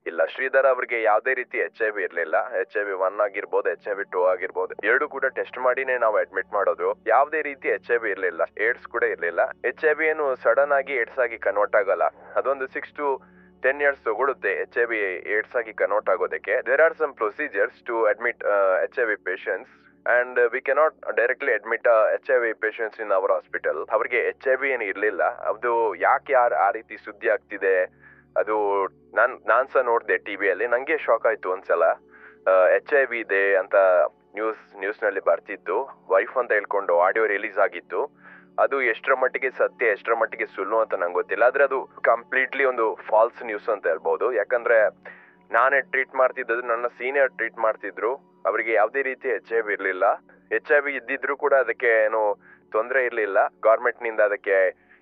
ಇಲ್ಲ, ಶ್ರೀಧರ್ ಅವ್ರಿಗೆ ಯಾವುದೇ ರೀತಿ HIV ಇರ್ಲಿಲ್ಲ. HIV-1 ಆಗಿರ್ಬೋದು, HIV-2 ಆಗಿರ್ಬೋದು, ಎರಡು ಕೂಡ ಟೆಸ್ಟ್ ಮಾಡಿನೇ ನಾವು ಅಡ್ಮಿಟ್ ಮಾಡೋದು. ಯಾವುದೇ ರೀತಿ HIV ಇರ್ಲಿಲ್ಲ, ಏಡ್ಸ್ ಕೂಡ ಇರ್ಲಿಲ್ಲ. HIV ಏನು ಸಡನ್ ಆಗಿ ಏಡ್ಸ್ ಆಗಿ ಕನ್ವರ್ಟ್ ಆಗಲ್ಲ. ಅದೊಂದು 6 to 10 years ತಗೊಳುತ್ತೆ HIV ಏಡ್ಸ್ ಆಗಿ ಕನ್ವರ್ಟ್ ಆಗೋದಕ್ಕೆ. There are some procedures to admit HIV patients and we cannot directly admit HIV patients in our hospital. ಅವ್ರಿಗೆ HIV ಏನು ಇರ್ಲಿಲ್ಲ. ಅದು ಯಾಕೆ ಆ ರೀತಿ ಸುದ್ದಿ ಆಗ್ತಿದೆ, ಅದು ನಾನ್ ಸಹ ನೋಡಿದೆ ಟಿವಿಯಲ್ಲಿ. ನಂಗೆ ಶಾಕ್ ಆಯ್ತು ಒಂದ್ಸಲ. HIV ಇದೆ ಅಂತ ನ್ಯೂಸ್ ನಲ್ಲಿ ಬರ್ತಿತ್ತು. ವೈಫ್ ಅಂತ ಹೇಳ್ಕೊಂಡು ಆಡಿಯೋ ರಿಲೀಸ್ ಆಗಿತ್ತು. ಅದು ಎಷ್ಟರ ಮಟ್ಟಿಗೆ ಸತ್ಯ, ಎಷ್ಟರ ಮಟ್ಟಿಗೆ ಸುಳ್ಳು ಅಂತ ನಂಗೆ ಗೊತ್ತಿಲ್ಲ. ಆದ್ರೆ ಅದು ಕಂಪ್ಲೀಟ್ಲಿ ಒಂದು ಫಾಲ್ಸ್ ನ್ಯೂಸ್ ಅಂತ ಹೇಳ್ಬೋದು. ಯಾಕಂದ್ರೆ ನಾನೇ ಟ್ರೀಟ್ ಮಾಡ್ತಿದ್ದು, ನನ್ನ ಸೀನಿಯರ್ ಟ್ರೀಟ್ ಮಾಡ್ತಿದ್ರು. ಅವರಿಗೆ ಯಾವುದೇ ರೀತಿ HIV ಇರ್ಲಿಲ್ಲ. HIV ಇದ್ದಿದ್ರು ಕೂಡ ಅದಕ್ಕೆ ಏನು ತೊಂದರೆ ಇರ್ಲಿಲ್ಲ. ಗೌರ್ಮೆಂಟ್ ನಿಂದ ಅದಕ್ಕೆ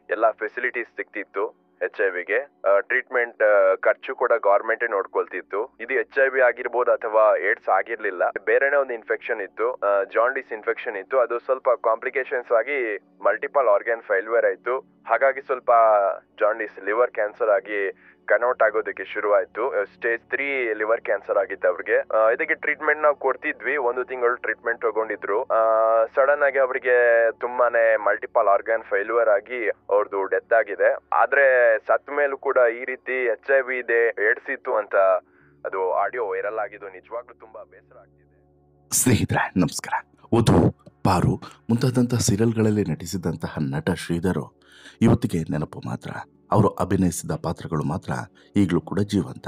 ಎಲ್ಲಾ ಫೆಸಿಲಿಟೀಸ್ ಸಿಗ್ತಿತ್ತು. HIV-ಗೆ ಟ್ರೀಟ್ಮೆಂಟ್ ಖರ್ಚು ಕೂಡ ಗೌರ್ಮೆಂಟೇ ನೋಡ್ಕೊಳ್ತಿತ್ತು. ಇದು HIV ಆಗಿರ್ಬೋದು ಅಥವಾ ಏಡ್ಸ್ ಆಗಿರ್ಲಿಲ್ಲ, ಬೇರೆನೇ ಒಂದು ಇನ್ಫೆಕ್ಷನ್ ಇತ್ತು, ಜಾಂಡಿಸ್ ಇನ್ಫೆಕ್ಷನ್ ಇತ್ತು. ಅದು ಸ್ವಲ್ಪ ಕಾಂಪ್ಲಿಕೇಶನ್ಸ್ ಆಗಿ ಮಲ್ಟಿಪಲ್ ಆರ್ಗನ್ ಫೇಲ್ಯೂರ್ ಆಯ್ತು. ಹಾಗಾಗಿ ಸ್ವಲ್ಪ ಜಾಂಡಿಸ್, ಲಿವರ್ ಕ್ಯಾನ್ಸರ್ ಆಗಿ ಕನ್ವರ್ಟ್ ಆಗೋದಕ್ಕೆ ಶುರು ಆಯ್ತು. ಸ್ಟೇಜ್ 3 ಲಿವರ್ ಕ್ಯಾನ್ಸರ್ ಆಗಿತ್ತು ಅವ್ರಿಗೆ. ಇದಕ್ಕೆ ಟ್ರೀಟ್ಮೆಂಟ್ ನಾವು ಕೊಡ್ತಿದ್ವಿ. 1 ತಿಂಗಳು ಟ್ರೀಟ್ಮೆಂಟ್ ತಗೊಂಡಿದ್ರು. ಸಡನ್ ಆಗಿ ಅವರಿಗೆ ತುಂಬಾನೇ ಮಲ್ಟಿಪಲ್ ಆರ್ಗನ್ ಫೇಲ್ಯೂರ್ ಆಗಿ ಅವ್ರದ್ದು ಡೆತ್ ಆಗಿದೆ. ಆದ್ರೆ ಸತ್ ಮೇಲೂ ಕೂಡ ಈ ರೀತಿ HIV ಇದೆ, ಏಡ್ಸ್ ಇತ್ತು ಅಂತ ಅದು ಆಡಿಯೋ ವೈರಲ್ ಆಗಿದ್ದು ನಿಜವಾಗ್ಲೂ ತುಂಬಾ ಬೇಸರ ಆಗ್ತಿದೆ. ಸ್ನೇಹಿತರೆ ನಮಸ್ಕಾರ. ವಧು, ಪಾರು ಮುಂತಾದಂತಹ ಸೀರಿಯಲ್ಗಳಲ್ಲಿ ನಟಿಸಿದಂತಹ ನಟ ಶ್ರೀಧರ್ ಇವತ್ತಿಗೆ ನೆನಪು ಮಾತ್ರ. ಅವರು ಅಭಿನಯಿಸಿದ ಪಾತ್ರಗಳು ಮಾತ್ರ ಈಗಲೂ ಕೂಡ ಜೀವಂತ.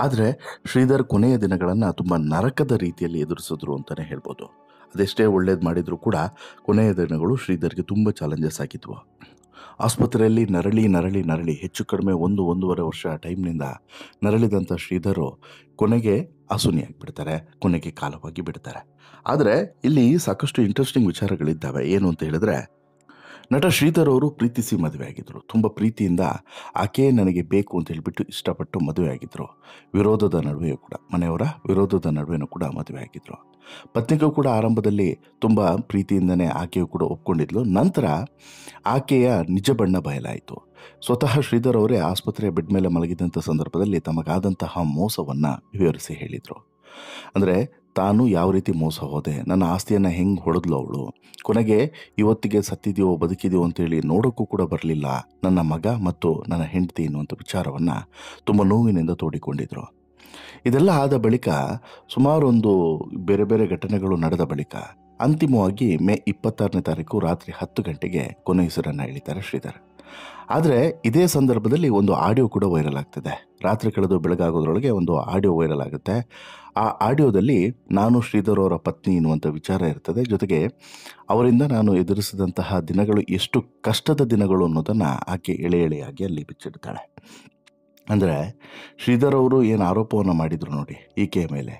ಆದರೆ ಶ್ರೀಧರ್ ಕೊನೆಯ ದಿನಗಳನ್ನು ತುಂಬ ನರಕದ ರೀತಿಯಲ್ಲಿ ಎದುರಿಸಿದ್ರು ಅಂತಲೇ ಹೇಳ್ಬೋದು. ಅದೆಷ್ಟೇ ಒಳ್ಳೇದು ಮಾಡಿದರೂ ಕೂಡ ಕೊನೆಯ ದಿನಗಳು ಶ್ರೀಧರ್ಗೆ ತುಂಬ ಚಾಲೆಂಜಸ್ ಆಗಿದ್ವು. ಆಸ್ಪತ್ರೆಯಲ್ಲಿ ನರಳಿ ಹೆಚ್ಚು ಕಡಿಮೆ 1-1.5 ವರ್ಷ ಟೈಮ್ನಿಂದ ನರಳಿದಂಥ ಶ್ರೀಧರು ಕೊನೆಗೆ ಅಸುನಿಯಾಗಿಬಿಡ್ತಾರೆ, ಕೊನೆಗೆ ಕಾಲವಾಗಿ ಬಿಡ್ತಾರೆ. ಆದರೆ ಇಲ್ಲಿ ಸಾಕಷ್ಟು ಇಂಟ್ರೆಸ್ಟಿಂಗ್ ವಿಚಾರಗಳಿದ್ದಾವೆ. ಏನು ಅಂತ ಹೇಳಿದ್ರೆ, ನಟ ಶ್ರೀಧರ್ ಅವರು ಪ್ರೀತಿಸಿ ಮದುವೆ ಆಗಿದ್ರು. ತುಂಬ ಪ್ರೀತಿಯಿಂದ ಆಕೆ ನನಗೆ ಬೇಕು ಅಂತ ಹೇಳಿಬಿಟ್ಟು ಇಷ್ಟಪಟ್ಟು ಮದುವೆ ಆಗಿದ್ರು. ವಿರೋಧದ ನಡುವೆಯೂ ಕೂಡ, ಮನೆಯವರ ವಿರೋಧದ ನಡುವೆಯೂ ಕೂಡ ಮದುವೆ ಆಗಿದ್ರು. ಪತ್ನಿಗೂ ಕೂಡ ಆರಂಭದಲ್ಲಿ ತುಂಬ ಪ್ರೀತಿಯಿಂದನೇ ಆಕೆಯು ಕೂಡ ಒಪ್ಕೊಂಡಿದ್ಲು. ನಂತರ ಆಕೆಯ ನಿಜ ಬಣ್ಣ ಬಯಲಾಯಿತು. ಸ್ವತಃ ಶ್ರೀಧರ್ ಅವರೇ ಆಸ್ಪತ್ರೆಯ ಬೆಡ್ ಮೇಲೆ ಮಲಗಿದಂಥ ಸಂದರ್ಭದಲ್ಲಿ ತಮಗಾದಂತಹ ಮೋಸವನ್ನು ವಿವರಿಸಿ ಹೇಳಿದರು. ಅಂದರೆ ತಾನು ಯಾವ ರೀತಿ ಮೋಸ ಹೋದೆ, ನನ್ನ ಆಸ್ತಿಯನ್ನು ಹೆಂಗೆ ಹೊಡೆದ್ಲು ಅವಳು, ಕೊನೆಗೆ ಇವತ್ತಿಗೆ ಸತ್ತಿದೆಯೋ ಬದುಕಿದೆಯೋ ಅಂತೇಳಿ ನೋಡೋಕ್ಕೂ ಕೂಡ ಬರಲಿಲ್ಲ ನನ್ನ ಮಗ ಮತ್ತು ನನ್ನ ಹೆಂಡತಿ ಎನ್ನುವಂಥ ವಿಚಾರವನ್ನು ತುಂಬ ನೋವಿನಿಂದ ತೋಡಿಕೊಂಡಿದ್ರು. ಇದೆಲ್ಲ ಆದ ಬಳಿಕ ಸುಮಾರೊಂದು ಬೇರೆ ಬೇರೆ ಘಟನೆಗಳು ನಡೆದ ಬಳಿಕ ಅಂತಿಮವಾಗಿ ಮೇ 26ನೇ ತಾರೀಕು ರಾತ್ರಿ 10 ಗಂಟೆಗೆ ಕೊನೆಯುಸಿರನ್ನು ಎಳಿತಾರೆ ಶ್ರೀಧರ್. ಆದರೆ ಇದೇ ಸಂದರ್ಭದಲ್ಲಿ ಒಂದು ಆಡಿಯೋ ಕೂಡ ವೈರಲ್ ಆಗ್ತದೆ. ರಾತ್ರಿ ಕಳೆದು ಬೆಳಗಾಗೋದ್ರೊಳಗೆ ಒಂದು ಆಡಿಯೋ ವೈರಲ್ ಆಗುತ್ತೆ. ಆ ಆಡಿಯೋದಲ್ಲಿ ನಾನು ಶ್ರೀಧರ್ ಅವರ ಪತ್ನಿ ಎನ್ನುವಂಥ ವಿಚಾರ ಇರ್ತದೆ. ಜೊತೆಗೆ ಅವರಿಂದ ನಾನು ಎದುರಿಸಿದಂತಹ ದಿನಗಳು ಎಷ್ಟು ಕಷ್ಟದ ದಿನಗಳು ಅನ್ನೋದನ್ನು ಆಕೆ ಎಳೆಯಾಗಿ ಅಲ್ಲಿ ಬಿಚ್ಚಿಡ್ತಾಳೆ. ಅಂದರೆ ಶ್ರೀಧರ್ ಅವರು ಏನು ಆರೋಪವನ್ನು ಮಾಡಿದರು ನೋಡಿ ಈಕೆಯ ಮೇಲೆ,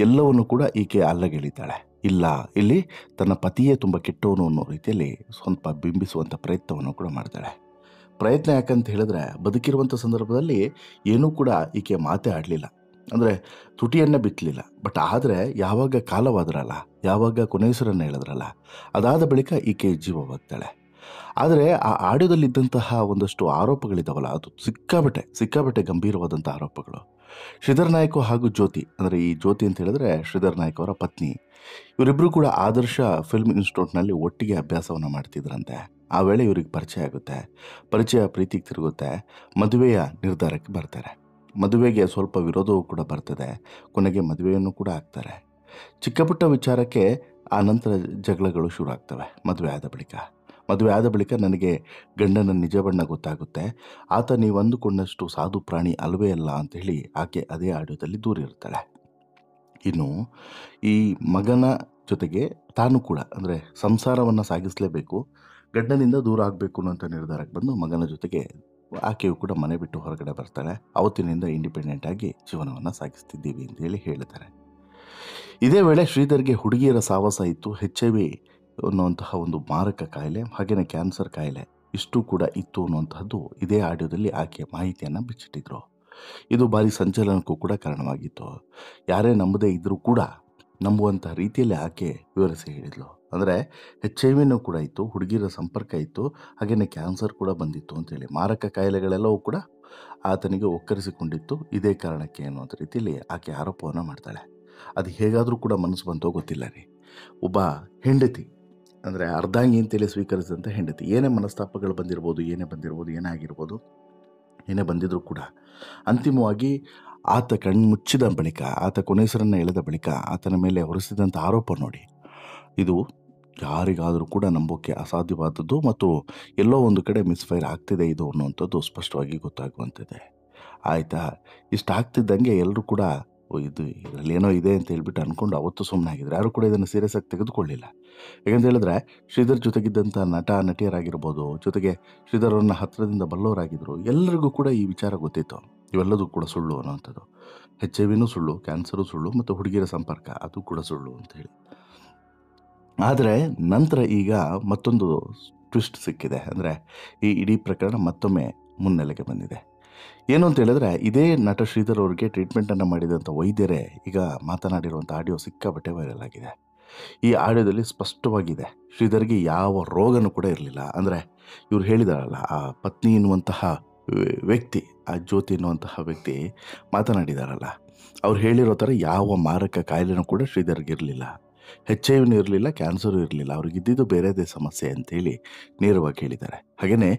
ಎಲ್ಲವನ್ನು ಕೂಡ ಈಕೆ ಅಲ್ಲಗೆಳಿತಾಳೆ. ಇಲ್ಲ, ಇಲ್ಲಿ ತನ್ನ ಪತಿಯೇ ತುಂಬ ಕೆಟ್ಟವನು ಅನ್ನೋ ರೀತಿಯಲ್ಲಿ ಸ್ವಲ್ಪ ಬಿಂಬಿಸುವಂಥ ಪ್ರಯತ್ನವನ್ನು ಕೂಡ ಮಾಡ್ತಾಳೆ. ಪ್ರಯತ್ನ ಯಾಕಂತ ಹೇಳಿದ್ರೆ, ಬದುಕಿರುವಂಥ ಸಂದರ್ಭದಲ್ಲಿ ಏನೂ ಕೂಡ ಈಕೆ ಮಾತೇ ಆಡಲಿಲ್ಲ, ಅಂದರೆ ತುಟಿಯನ್ನೇ ಬಿತ್ತಲಿಲ್ಲ. ಬಟ್ ಆದರೆ ಯಾವಾಗ ಕಾಲವಾದ್ರಲ್ಲ, ಯಾವಾಗ ಕೊನೆಯುಸಿರನ್ನು ಹೇಳಿದ್ರಲ್ಲ, ಅದಾದ ಬಳಿಕ ಈಕೆ ಜೀವವಾಗ್ತಾಳೆ. ಆದರೆ ಆ ಆಡಿಯೋದಲ್ಲಿದ್ದಂತಹ ಒಂದಷ್ಟು ಆರೋಪಗಳಿದ್ದಾವಲ್ಲ, ಅದು ಸಿಕ್ಕಾಬಟ್ಟೆ ಗಂಭೀರವಾದಂಥ ಆರೋಪಗಳು. ಶ್ರೀಧರ್ ನಾಯ್ಕ ಹಾಗೂ ಜ್ಯೋತಿ, ಅಂದರೆ ಈ ಜ್ಯೋತಿ ಅಂತ ಹೇಳಿದ್ರೆ ಶ್ರೀಧರ್ ನಾಯ್ಕ ಅವರ ಪತ್ನಿ, ಇವರಿಬ್ಬರು ಕೂಡ ಆದರ್ಶ ಫಿಲ್ಮ್ ಇನ್ಸ್ಟಿಟ್ಯೂಟ್ನಲ್ಲಿ ಒಟ್ಟಿಗೆ ಅಭ್ಯಾಸವನ್ನು ಮಾಡ್ತಿದ್ರಂತೆ. ಆ ವೇಳೆ ಇವ್ರಿಗೆ ಪರಿಚಯ ಆಗುತ್ತೆ. ಪರಿಚಯ ಪ್ರೀತಿಗೆ ತಿರುಗುತ್ತೆ. ಮದುವೆಯ ನಿರ್ಧಾರಕ್ಕೆ ಬರ್ತಾರೆ. ಮದುವೆಗೆ ಸ್ವಲ್ಪ ವಿರೋಧವೂ ಕೂಡ ಬರ್ತದೆ. ಕೊನೆಗೆ ಮದುವೆಯನ್ನು ಕೂಡ ಆಗ್ತಾರೆ. ಚಿಕ್ಕ ಪುಟ್ಟ ವಿಚಾರಕ್ಕೆ ಆ ನಂತರ ಜಗಳಗಳು ಶುರು ಆಗ್ತವೆ. ಮದುವೆ ಆದ ಬಳಿಕ ನನಗೆ ಗಂಡನ ನಿಜ ಬಣ್ಣ ಗೊತ್ತಾಗುತ್ತೆ. ಆತ ನೀವು ಅಂದುಕೊಂಡಷ್ಟು ಸಾಧು ಪ್ರಾಣಿ ಅಲ್ವೇ ಅಲ್ಲ ಅಂಥೇಳಿ ಆಕೆ ಅದೇ ಆಡಿಯೋದಲ್ಲಿ ದೂರಿರ್ತಾಳೆ. ಇನ್ನು ಈ ಮಗನ ಜೊತೆಗೆ ತಾನು ಕೂಡ, ಅಂದರೆ ಸಂಸಾರವನ್ನು ಸಾಗಿಸಲೇಬೇಕು, ಗಂಡನಿಂದ ದೂರ ಆಗಬೇಕು ಅನ್ನೋಂಥ ನಿರ್ಧಾರಕ್ಕೆ ಬಂದು ಮಗನ ಜೊತೆಗೆ ಆಕೆಯು ಕೂಡ ಮನೆ ಬಿಟ್ಟು ಹೊರಗಡೆ ಬರ್ತಾಳೆ. ಅವತ್ತಿನಿಂದ ಇಂಡಿಪೆಂಡೆಂಟ್ ಆಗಿ ಜೀವನವನ್ನು ಸಾಗಿಸ್ತಿದ್ದೀವಿ ಅಂತೇಳಿ ಹೇಳ್ತಾರೆ. ಇದೇ ವೇಳೆ ಶ್ರೀಧರ್ಗೆ ಹುಡುಗಿಯರ ಸಾವಾಸ ಇತ್ತು. HIV ಅನ್ನುವಂತಹ ಒಂದು ಮಾರಕ ಕಾಯಿಲೆ, ಹಾಗೆಯೇ ಕ್ಯಾನ್ಸರ್ ಕಾಯಿಲೆ ಇಷ್ಟು ಕೂಡ ಇತ್ತು ಅನ್ನುವಂತಹದ್ದು ಇದೇ ಆಡಿಯೋದಲ್ಲಿ ಆಕೆ ಮಾಹಿತಿಯನ್ನು ಬಿಚ್ಚಿಟ್ಟಿದ್ರು. ಇದು ಭಾರಿ ಸಂಚಲನಕ್ಕೂ ಕೂಡ ಕಾರಣವಾಗಿತ್ತು. ಯಾರೇ ನಂಬದೇ ಇದ್ದರೂ ಕೂಡ ನಂಬುವಂಥ ರೀತಿಯಲ್ಲಿ ಆಕೆ ವಿವರಿಸಿ ಹೇಳಿದ್ಲು. ಅಂದರೆ HIV ಕೂಡ ಇತ್ತು, ಹುಡುಗಿಯರ ಸಂಪರ್ಕ ಇತ್ತು, ಹಾಗೆಯೇ ಕ್ಯಾನ್ಸರ್ ಕೂಡ ಬಂದಿತ್ತು ಅಂತೇಳಿ. ಮಾರಕ ಕಾಯಿಲೆಗಳೆಲ್ಲವೂ ಕೂಡ ಆತನಿಗೆ ಒಕ್ಕರಿಸಿಕೊಂಡಿತ್ತು ಇದೇ ಕಾರಣಕ್ಕೆ ಅನ್ನುವಂಥ ರೀತಿಯಲ್ಲಿ ಆಕೆ ಆರೋಪವನ್ನು ಮಾಡ್ತಾಳೆ. ಅದು ಹೇಗಾದರೂ ಕೂಡ ಮನಸ್ಸು ಬಂತೋ ಗೊತ್ತಿಲ್ಲ ರೀ. ಒಬ್ಬ ಹೆಂಡತಿ ಅಂದರೆ ಅರ್ಧಾಂಗಿ ಅಂತೇಳಿ ಸ್ವೀಕರಿಸಿದಂಥ ಹೆಂಡತಿ, ಏನೇ ಮನಸ್ತಾಪಗಳು ಬಂದಿರ್ಬೋದು, ಏನೇ ಆಗಿರ್ಬೋದು, ಏನೇ ಬಂದಿದ್ರೂ ಕೂಡ ಅಂತಿಮವಾಗಿ ಆತ ಕಣ್ಮುಚ್ಚಿದ ಬಳಿಕ, ಆತ ಕೊನೆಸರನ್ನು ಎಳೆದ ಬಳಿಕ ಆತನ ಮೇಲೆ ಹೊರಿಸಿದಂಥ ಆರೋಪ ನೋಡಿ, ಇದು ಯಾರಿಗಾದರೂ ಕೂಡ ನಂಬೋಕ್ಕೆ ಅಸಾಧ್ಯವಾದದ್ದು ಮತ್ತು ಎಲ್ಲೋ ಒಂದು ಕಡೆ ಮಿಸ್ಫೈರ್ ಆಗ್ತಿದೆ ಇದು ಅನ್ನುವಂಥದ್ದು ಸ್ಪಷ್ಟವಾಗಿ ಗೊತ್ತಾಗುವಂತಿದೆ. ಆಯಿತಾ, ಇಷ್ಟು ಆಗ್ತಿದ್ದಂಗೆ ಎಲ್ಲರೂ ಕೂಡ ಇದು ಇದರಲ್ಲಿ ಏನೋ ಇದೆ ಅಂತ ಹೇಳ್ಬಿಟ್ಟು ಅಂದ್ಕೊಂಡು ಅವತ್ತು ಸುಮ್ಮನೆ ಆಗಿದ್ರು. ಯಾರು ಕೂಡ ಇದನ್ನು ಸೀರಿಯಸ್ ಆಗಿ ತೆಗೆದುಕೊಳ್ಳಿಲ್ಲ. ಯಾಕಂತ ಹೇಳಿದ್ರೆ ಶ್ರೀಧರ್ ಜೊತೆಗಿದ್ದಂಥ ನಟಿಯರಾಗಿರ್ಬೋದು, ಜೊತೆಗೆ ಶ್ರೀಧರನ್ನ ಹತ್ತಿರದಿಂದ ಬಲ್ಲವರಾಗಿದ್ದರು, ಎಲ್ಲರಿಗೂ ಕೂಡ ಈ ವಿಚಾರ ಗೊತ್ತಿತ್ತು, ಇವೆಲ್ಲದೂ ಕೂಡ ಸುಳ್ಳು ಅನ್ನೋವಂಥದ್ದು. HIV ಸುಳ್ಳು, ಕ್ಯಾನ್ಸರು ಸುಳ್ಳು ಮತ್ತು ಹುಡುಗಿಯರ ಸಂಪರ್ಕ ಅದು ಕೂಡ ಸುಳ್ಳು ಅಂತ ಹೇಳಿ. ಆದರೆ ನಂತರ ಈಗ ಮತ್ತೊಂದು ಟ್ವಿಸ್ಟ್ ಸಿಕ್ಕಿದೆ. ಅಂದರೆ ಈ ಇಡೀ ಪ್ರಕರಣ ಮತ್ತೊಮ್ಮೆ ಮುನ್ನೆಲೆಗೆ ಬಂದಿದೆ. ಏನು ಅಂತ ಹೇಳಿದ್ರೆ, ಇದೇ ನಟ ಶ್ರೀಧರ್ ಅವ್ರಿಗೆ ಟ್ರೀಟ್ಮೆಂಟನ್ನು ಮಾಡಿದಂಥ ವೈದ್ಯರೇ ಈಗ ಮಾತನಾಡಿರುವಂಥ ಆಡಿಯೋ ಸಿಕ್ಕಾಪಟ್ಟೆ ವೈರಲ್ ಆಗಿದೆ. ಈ ಆಡಿಯೋದಲ್ಲಿ ಸ್ಪಷ್ಟವಾಗಿದೆ, ಶ್ರೀಧರ್ಗೆ ಯಾವ ರೋಗನೂ ಕೂಡ ಇರಲಿಲ್ಲ. ಅಂದರೆ ಇವ್ರು ಹೇಳಿದಾರಲ್ಲ, ಆ ಪತ್ನಿ ಎನ್ನುವಂತಹ ವ್ಯಕ್ತಿ, ಆ ಜ್ಯೋತಿ ಎನ್ನುವಂತಹ ವ್ಯಕ್ತಿ ಮಾತನಾಡಿದಾರಲ್ಲ, ಅವ್ರು ಹೇಳಿರೋ ಥರ ಯಾವ ಮಾರಕ ಕಾಯಿಲೆನೂ ಕೂಡ ಶ್ರೀಧರ್ಗೆ ಇರಲಿಲ್ಲ. HIV ಇರಲಿಲ್ಲ, ಕ್ಯಾನ್ಸರು ಇರಲಿಲ್ಲ, ಅವ್ರಿಗಿದ್ದಿದ್ದು ಬೇರೆದೇ ಸಮಸ್ಯೆ ಅಂತೇಳಿ ನೇರವಾಗಿ ಹೇಳಿದ್ದಾರೆ. ಹಾಗೆಯೇ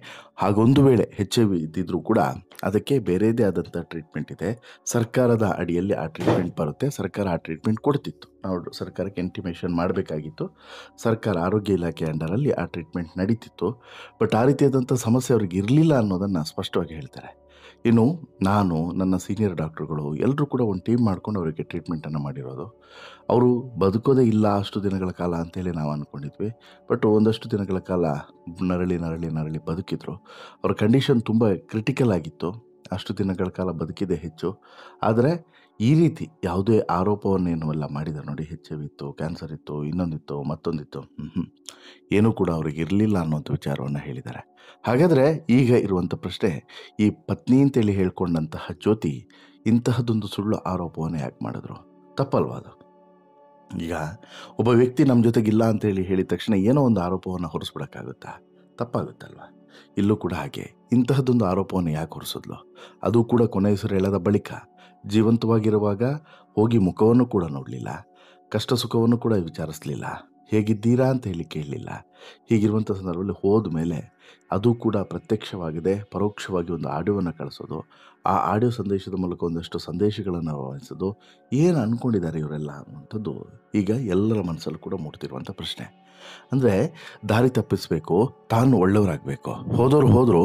ಹಾಗೊಂದು ವೇಳೆ HIV ಇದ್ದಿದ್ರೂ ಕೂಡ ಅದಕ್ಕೆ ಬೇರೆದೇ ಆದಂಥ ಟ್ರೀಟ್ಮೆಂಟ್ ಇದೆ, ಸರ್ಕಾರದ ಅಡಿಯಲ್ಲಿ ಆ ಟ್ರೀಟ್ಮೆಂಟ್ ಬರುತ್ತೆ, ಸರ್ಕಾರ ಆ ಟ್ರೀಟ್ಮೆಂಟ್ ಕೊಡ್ತಿತ್ತು, ನಾವು ಸರ್ಕಾರಕ್ಕೆ ಇಂಟಿಮೇಷನ್ ಮಾಡಬೇಕಾಗಿತ್ತು, ಸರ್ಕಾರ ಆರೋಗ್ಯ ಇಲಾಖೆ ಅಂಡರಲ್ಲಿ ಆ ಟ್ರೀಟ್ಮೆಂಟ್ ನಡೀತಿತ್ತು. ಬಟ್ ಆ ರೀತಿಯಾದಂಥ ಸಮಸ್ಯೆ ಅವ್ರಿಗೆ ಇರಲಿಲ್ಲ ಅನ್ನೋದನ್ನು ಸ್ಪಷ್ಟವಾಗಿ ಹೇಳ್ತಾರೆ. ಇನ್ನು ನಾನು, ನನ್ನ ಸೀನಿಯರ್ ಡಾಕ್ಟ್ರುಗಳು ಎಲ್ಲರೂ ಕೂಡ ಒಂದು ಟೀಮ್ ಮಾಡ್ಕೊಂಡು ಅವರಿಗೆ ಟ್ರೀಟ್ಮೆಂಟನ್ನು ಮಾಡಿರೋದು. ಅವರು ಬದುಕೋದೇ ಇಲ್ಲ ಅಷ್ಟು ದಿನಗಳ ಕಾಲ ಅಂತೇಳಿ ನಾವು ಅಂದ್ಕೊಂಡಿದ್ವಿ. ಬಟ್ ಒಂದಷ್ಟು ದಿನಗಳ ಕಾಲ ನರಳಿ ಬದುಕಿದ್ರು. ಅವ್ರ ಕಂಡೀಷನ್ ತುಂಬ ಕ್ರಿಟಿಕಲ್ ಆಗಿತ್ತು, ಅಷ್ಟು ದಿನಗಳ ಕಾಲ ಬದುಕಿದೆ ಹೆಚ್ಚು. ಆದರೆ ಈ ರೀತಿ ಯಾವುದೇ ಆರೋಪವನ್ನೇನು ಎಲ್ಲ ಮಾಡಿದ್ದಾರೆ ನೋಡಿ, HIV ಇತ್ತು, ಕ್ಯಾನ್ಸರ್ ಇತ್ತು, ಇನ್ನೊಂದಿತ್ತು, ಮತ್ತೊಂದಿತ್ತು, ಏನೂ ಕೂಡ ಅವ್ರಿಗೆ ಇರಲಿಲ್ಲ ಅನ್ನೋಂಥ ವಿಚಾರವನ್ನು ಹೇಳಿದ್ದಾರೆ. ಹಾಗಾದರೆ ಈಗ ಇರುವಂಥ ಪ್ರಶ್ನೆ, ಈ ಪತ್ನಿ ಅಂತೇಳಿ ಹೇಳ್ಕೊಂಡಂತಹ ಜ್ಯೋತಿ ಇಂತಹದ್ದೊಂದು ಸುಳ್ಳು ಆರೋಪವನ್ನು ಯಾಕೆ ಮಾಡಿದ್ರು? ತಪ್ಪಲ್ವಾ ಅದು? ಈಗ ಒಬ್ಬ ವ್ಯಕ್ತಿ ನಮ್ಮ ಜೊತೆಗಿಲ್ಲ ಅಂತೇಳಿ ಹೇಳಿದ ತಕ್ಷಣ ಏನೋ ಒಂದು ಆರೋಪವನ್ನು ಹೊರಿಸ್ಬಿಡೋಕ್ಕಾಗುತ್ತಾ? ತಪ್ಪಾಗುತ್ತಲ್ವ? ಇಲ್ಲೂ ಕೂಡ ಹಾಗೆ ಇಂತಹದ್ದೊಂದು ಆರೋಪವನ್ನು ಯಾಕೆ ಹೊರಿಸಿದ್ಲು? ಅದು ಕೂಡ ಕೊನೆ ಹೆಸರು ಎಳೆದ ಬಳಿಕ, ಜೀವಂತವಾಗಿರುವಾಗ ಹೋಗಿ ಮುಖವನ್ನು ಕೂಡ ನೋಡಲಿಲ್ಲ, ಕಷ್ಟ ಸುಖವನ್ನು ಕೂಡ ವಿಚಾರಿಸಲಿಲ್ಲ, ಹೇಗಿದ್ದೀರಾ ಅಂತ ಹೇಳಿ ಕೇಳಲಿಲ್ಲ. ಹೀಗಿರುವಂಥ ಸಂದರ್ಭದಲ್ಲಿ ಹೋದ ಮೇಲೆ ಅದು ಕೂಡ ಪ್ರತ್ಯಕ್ಷವಾಗಿದೆ, ಪರೋಕ್ಷವಾಗಿ ಒಂದು ಆಡಿಯೋವನ್ನು ಕಳಿಸೋದು, ಆ ಆಡಿಯೋ ಸಂದೇಶದ ಮೂಲಕ ಒಂದಷ್ಟು ಸಂದೇಶಗಳನ್ನು ರವಾನಿಸೋದು, ಏನು ಅಂದ್ಕೊಂಡಿದ್ದಾರೆ ಇವರೆಲ್ಲ ಅನ್ನುವಂಥದ್ದು ಈಗ ಎಲ್ಲರ ಮನಸ್ಸಲ್ಲೂ ಕೂಡ ಮೂಡ್ತಿರುವಂಥ ಪ್ರಶ್ನೆ. ಅಂದರೆ ದಾರಿ ತಪ್ಪಿಸಬೇಕು, ತಾನು ಒಳ್ಳೆಯವರಾಗಬೇಕು, ಹೋದರು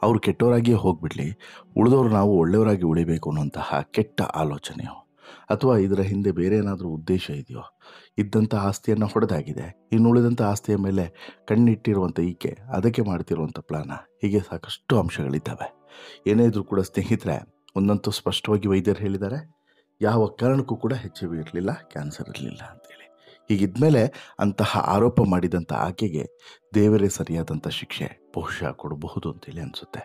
ಅವರು ಕೆಟ್ಟವರಾಗಿಯೇ ಹೋಗಿಬಿಡಲಿ, ಉಳಿದವರು ನಾವು ಒಳ್ಳೆಯವರಾಗಿ ಉಳಿಬೇಕು ಅನ್ನುವಂತಹ ಕೆಟ್ಟ ಆಲೋಚನೆಯೋ, ಅಥವಾ ಇದರ ಹಿಂದೆ ಬೇರೆ ಏನಾದರೂ ಉದ್ದೇಶ ಇದೆಯೋ? ಇದ್ದಂಥ ಆಸ್ತಿಯನ್ನು ಹೊಡೆದಾಗಿದೆ, ಇನ್ನು ಉಳಿದಂಥ ಆಸ್ತಿಯ ಮೇಲೆ ಕಣ್ಣಿಟ್ಟಿರುವಂಥ ಈಕೆ ಅದಕ್ಕೆ ಮಾಡ್ತಿರುವಂಥ ಪ್ಲಾನ, ಹೀಗೆ ಸಾಕಷ್ಟು ಅಂಶಗಳಿದ್ದಾವೆ. ಏನೇ ಇದ್ರೂ ಕೂಡ ಸ್ನೇಹಿತರೆ, ಒಂದಂತೂ ಸ್ಪಷ್ಟವಾಗಿ ವೈದ್ಯರು ಹೇಳಿದ್ದಾರೆ, ಯಾವ ಕಾರಣಕ್ಕೂ ಕೂಡ HIV ಇರಲಿಲ್ಲ, ಕ್ಯಾನ್ಸರ್ ಇರಲಿಲ್ಲ ಅಂತೇಳಿ. ಹೀಗಿದ್ಮೇಲೆ ಅಂತಹ ಆರೋಪ ಮಾಡಿದಂಥ ಆಕೆಗೆ ದೇವರೇ ಸರಿಯಾದಂಥ ಶಿಕ್ಷೆ ಬಹುಶಃ ಕೊಡಬಹುದು ಅಂತೇಳಿ ಅನಿಸುತ್ತೆ.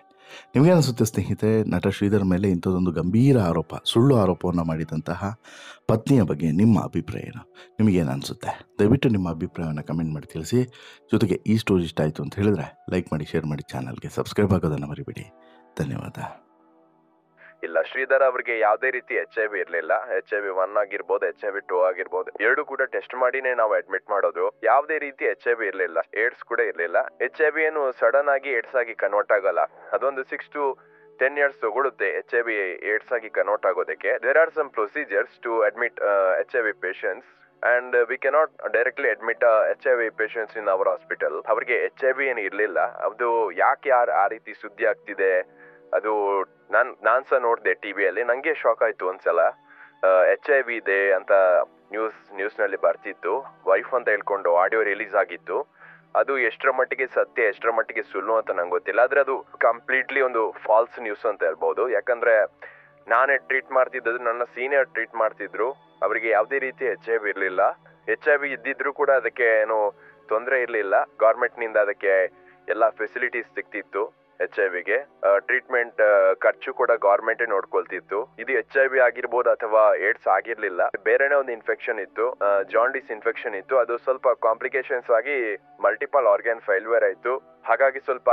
ನಿಮಗೆ ಅನಿಸುತ್ತೆ ಸ್ನೇಹಿತರೆ, ನಟ ಶ್ರೀಧರ್ ಮೇಲೆ ಇಂಥದ್ದೊಂದು ಗಂಭೀರ ಆರೋಪ, ಸುಳ್ಳು ಆರೋಪವನ್ನು ಮಾಡಿದಂತಹ ಪತ್ನಿಯ ಬಗ್ಗೆ ನಿಮ್ಮ ಅಭಿಪ್ರಾಯ ಏನು? ನಿಮಗೇನು ಅನಿಸುತ್ತೆ? ದಯವಿಟ್ಟು ನಿಮ್ಮ ಅಭಿಪ್ರಾಯವನ್ನು ಕಮೆಂಟ್ ಮಾಡಿ ತಿಳಿಸಿ. ಜೊತೆಗೆ ಈ ಸ್ಟೋರಿ ಇಷ್ಟ ಆಯಿತು ಅಂತ ಹೇಳಿದ್ರೆ ಲೈಕ್ ಮಾಡಿ, ಶೇರ್ ಮಾಡಿ, ಚಾನಲ್ಗೆ ಸಬ್ಸ್ಕ್ರೈಬ್ ಆಗೋದನ್ನು ಮರಿಬೇಡಿ. ಧನ್ಯವಾದ. ಇಲ್ಲ, ಶ್ರೀಧರ್ ಅವರಿಗೆ ಯಾವುದೇ ರೀತಿ HIV ಇರ್ಲಿಲ್ಲ. HIV-1 ಆಗಿರ್ಬೋದು, HIV-2 ಆಗಿರ್ಬೋದು, ಎರಡು ಕೂಡ ಟೆಸ್ಟ್ ಮಾಡಿನೇ ನಾವು ಅಡ್ಮಿಟ್ ಮಾಡೋದು. ಯಾವುದೇ ರೀತಿ HIV ಇರ್ಲಿಲ್ಲ, ಏಡ್ಸ್ ಕೂಡ ಇರ್ಲಿಲ್ಲ. HIV ಏನು ಸಡನ್ ಆಗಿ ಏಡ್ಸ್ ಆಗಿ ಕನ್ವರ್ಟ್ ಆಗಲ್ಲ, ಅದೊಂದು 6 to 10 years ತಗೊಳುತ್ತೆ HIV ಏಡ್ಸ್ ಆಗಿ ಕನ್ವರ್ಟ್ ಆಗೋದಕ್ಕೆ. There are some procedures to admit HIV patients and we cannot directly admit HIV patients in our hospital. ಅವ್ರಿಗೆ HIV ಏನು ಇರ್ಲಿಲ್ಲ. ಅದು ಯಾಕೆ ಆ ರೀತಿ ಸುದ್ದಿ ಆಗ್ತಿದೆ, ಅದು ನಾನ್ ಸಹ ನೋಡಿದೆ ಟಿವಿಯಲ್ಲಿ, ನಂಗೆ ಶಾಕ್ ಆಯ್ತು ಒಂದ್ಸಲ. HIV ಇದೆ ಅಂತ ನ್ಯೂಸ್ನಲ್ಲಿ ಬರ್ತಿತ್ತು, ವೈಫ್ ಅಂತ ಹೇಳ್ಕೊಂಡು ಆಡಿಯೋ ರಿಲೀಸ್ ಆಗಿತ್ತು. ಅದು ಎಷ್ಟರ ಮಟ್ಟಿಗೆ ಸತ್ಯ, ಎಷ್ಟರ ಮಟ್ಟಿಗೆ ಸುಳ್ಳು ಅಂತ ನಂಗೆ ಗೊತ್ತಿಲ್ಲ. ಆದ್ರೆ ಅದು ಕಂಪ್ಲೀಟ್ಲಿ ಒಂದು ಫಾಲ್ಸ್ ನ್ಯೂಸ್ ಅಂತ ಹೇಳ್ಬೋದು. ಯಾಕಂದ್ರೆ ನಾನೇ ಟ್ರೀಟ್ ಮಾಡ್ತಿದ್ದು, ನನ್ನ ಸೀನಿಯರ್ ಟ್ರೀಟ್ ಮಾಡ್ತಿದ್ರು, ಅವರಿಗೆ ಯಾವುದೇ ರೀತಿ HIV ಇರಲಿಲ್ಲ. HIV ಇದ್ದಿದ್ರು ಕೂಡ ಅದಕ್ಕೆ ಏನು ತೊಂದರೆ ಇರಲಿಲ್ಲ. ಗೌರ್ಮೆಂಟ್ನಿಂದ ಅದಕ್ಕೆ ಎಲ್ಲ ಫೆಸಿಲಿಟೀಸ್ ಸಿಗ್ತಿತ್ತು. HIV-ಗೆ ಟ್ರೀಟ್ಮೆಂಟ್ ಖರ್ಚು ಕೂಡ ಗೌರ್ಮೆಂಟೇ ನೋಡ್ಕೊಳ್ತಿತ್ತು. ಇದು HIV ಆಗಿರ್ಬೋದು ಅಥವಾ ಏಡ್ಸ್ ಆಗಿರ್ಲಿಲ್ಲ, ಬೇರೆನೇ ಒಂದು ಇನ್ಫೆಕ್ಷನ್ ಇತ್ತು, ಜಾಂಡಿಸ್ ಇನ್ಫೆಕ್ಷನ್ ಇತ್ತು. ಅದು ಸ್ವಲ್ಪ ಕಾಂಪ್ಲಿಕೇಶನ್ಸ್ ಆಗಿ ಮಲ್ಟಿಪಲ್ ಆರ್ಗನ್ ಫೇಲ್ಯೂರ್ ಆಯ್ತು. ಹಾಗಾಗಿ ಸ್ವಲ್ಪ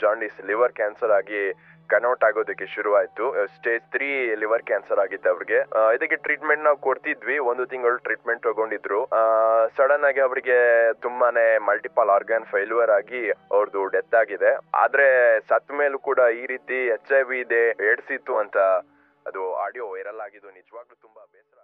ಜಾಂಡಿಸ್ ಲಿವರ್ ಕ್ಯಾನ್ಸರ್ ಆಗಿ ಕನ್ವರ್ಟ್ ಆಗೋದಕ್ಕೆ ಶುರು ಆಯ್ತು. ಸ್ಟೇಜ್ 3 ಲಿವರ್ ಕ್ಯಾನ್ಸರ್ ಆಗಿತ್ತು ಅವ್ರಿಗೆ. ಇದಕ್ಕೆ ಟ್ರೀಟ್ಮೆಂಟ್ ನಾವು ಕೊಡ್ತಿದ್ವಿ, 1 ತಿಂಗಳು ಟ್ರೀಟ್ಮೆಂಟ್ ತಗೊಂಡಿದ್ರು. ಸಡನ್ ಆಗಿ ಅವ್ರಿಗೆ ತುಂಬಾನೇ ಮಲ್ಟಿಪಲ್ ಆರ್ಗನ್ ಫೇಲ್ಯೂರ್ ಆಗಿ ಅವ್ರದ್ದು ಡೆತ್ ಆಗಿದೆ. ಆದ್ರೆ ಸತ್ ಮೇಲೂ ಕೂಡ ಈ ರೀತಿ HIV ಇದೆ, ಏಡ್ಸ್ ಇತ್ತು ಅಂತ ಅದು ಆಡಿಯೋ ವೈರಲ್ ಆಗಿದ್ದು ನಿಜವಾಗ್ಲೂ ತುಂಬಾ ಬೇಸರ.